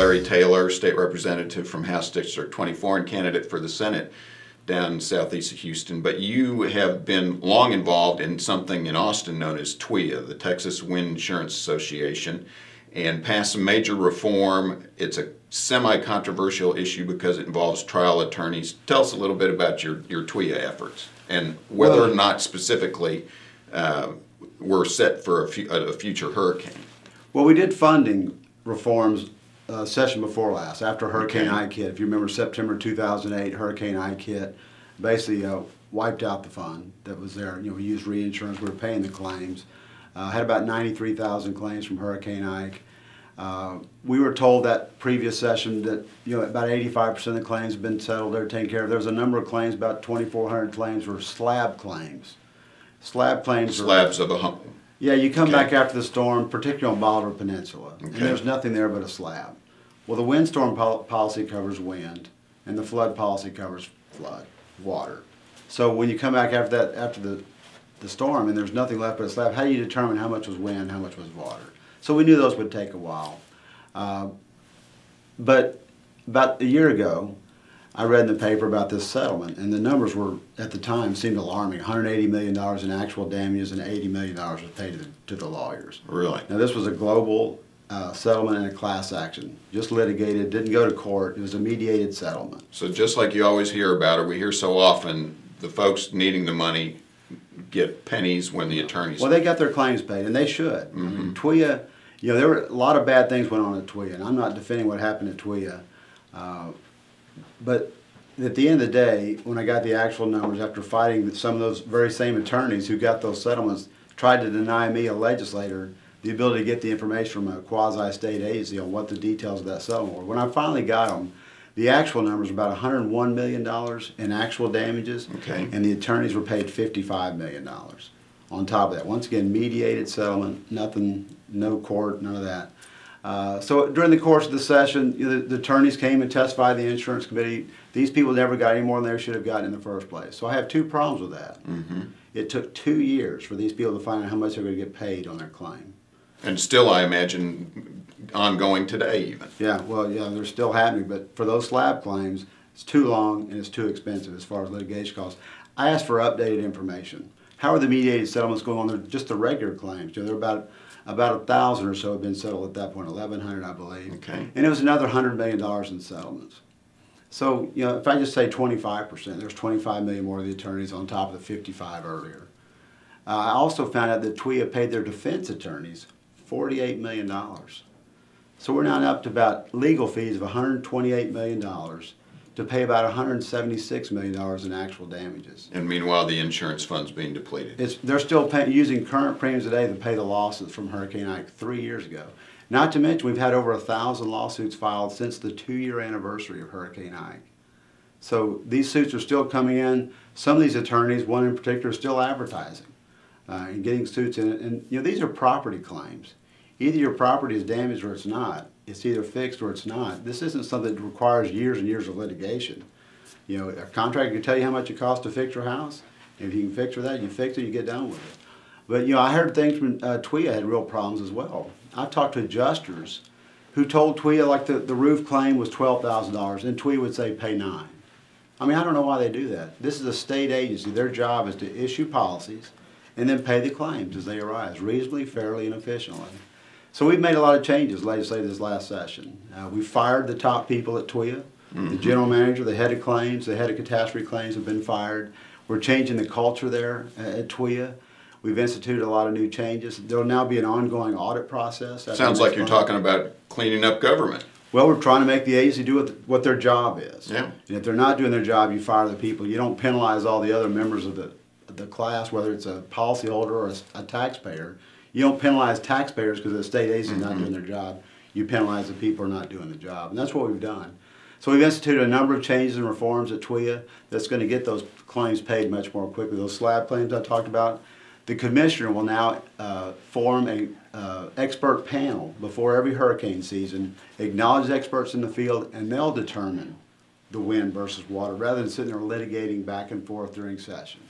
Larry Taylor, State Representative from House District 24 and candidate for the Senate down southeast of Houston. But you have been long involved in something in Austin known as TWIA, the Texas Wind Insurance Association, and passed some major reform. It's a semi-controversial issue because it involves trial attorneys. Tell us a little bit about your TWIA efforts and whether or not specifically we're set for a future hurricane. Well, we did funding reforms session before last, after Hurricane Ike hit. If you remember September 2008, Hurricane Ike hit, basically wiped out the fund that was there. We used reinsurance, we were paying the claims. Had about 93,000 claims from Hurricane Ike. We were told that previous session that about 85% of the claims have been settled, they're taken care of. There was a number of claims, about 2,400 claims were slab claims. Slab claims Slabs of a hump. Yeah, you come back after the storm, particularly on Bolivar Peninsula, and there's nothing there but a slab. Well, the windstorm policy covers wind, and the flood policy covers flood, water. So when you come back after the storm and there's nothing left but a slab, how do you determine how much was wind, how much was water? So we knew those would take a while. But about a year ago, I read in the paper about this settlement, and the numbers were, at the time, seemed alarming. $180 million in actual damages and $80 million was paid to the lawyers. Really? Now, this was a global settlement and a class action. Just litigated, didn't go to court. It was a mediated settlement. So just like you always hear about, or we hear so often, the folks needing the money get pennies when the attorneys... Well, they got their claims paid, and they should. Mm-hmm. I mean, TWIA, there were a lot of bad things went on at TWIA, and I'm not defending what happened at TWIA. But at the end of the day, when I got the actual numbers, after fighting some of those very same attorneys who got those settlements, tried to deny me, a legislator, the ability to get the information from a quasi-state agency on what the details of that settlement were. When I finally got them, the actual numbers were about $101 million in actual damages, and the attorneys were paid $55 million on top of that. Once again, mediated settlement, nothing, no court, none of that. So during the course of the session, the attorneys came and testified to the insurance committee. These people never got any more than they should have gotten in the first place. So I have two problems with that. It took 2 years for these people to find out how much they're going to get paid on their claim. And still, I imagine, ongoing today even. Yeah, well, yeah, they're still happening. But for those slab claims, it's too long and it's too expensive as far as litigation costs. I asked for updated information. How are the mediated settlements going on? They're just the regular claims. They're about 1,000 or so have been settled at that point, 1,100, I believe. And it was another $100 million in settlements. So, if I just say 25%, there's 25 million more of the attorneys on top of the 55 earlier. I also found out that TWIA paid their defense attorneys $48 million. So we're now up to about legal fees of $128 million to pay about $176 million in actual damages. And meanwhile, the insurance fund's being depleted. They're still using current premiums today to pay the losses from Hurricane Ike 3 years ago. Not to mention, we've had over 1,000 lawsuits filed since the 2-year anniversary of Hurricane Ike. So these suits are still coming in. Some of these attorneys, one in particular, is still advertising and getting suits in it. And these are property claims. Either your property is damaged or it's not. It's either fixed or it's not. This isn't something that requires years and years of litigation. A contractor can tell you how much it costs to fix your house. If you can fix that, you fix it, you get done with it. But I heard things from TWIA had real problems as well. I've talked to adjusters who told TWIA like the roof claim was $12,000 and TWIA would say pay $9,000. I mean, I don't know why they do that. This is a state agency. Their job is to issue policies and then pay the claims as they arise, reasonably, fairly, and efficiently. So we've made a lot of changes legislative this last session. We fired the top people at TWIA. The general manager, the head of claims, the head of catastrophe claims have been fired. We're changing the culture there at TWIA. We've instituted a lot of new changes. There will now be an ongoing audit process. Sounds like you're talking about cleaning up government. Well, we're trying to make the agency do what their job is. Yeah. And if they're not doing their job, you fire the people. You don't penalize all the other members of the class, whether it's a policyholder or a taxpayer. You don't penalize taxpayers because the state agency is not doing their job. You penalize the people who are not doing the job. And that's what we've done. So we've instituted a number of changes and reforms at TWIA that's going to get those claims paid much more quickly. Those slab claims I talked about, the commissioner will now form an expert panel before every hurricane season, acknowledge experts in the field, and they'll determine the wind versus water rather than sitting there litigating back and forth during session.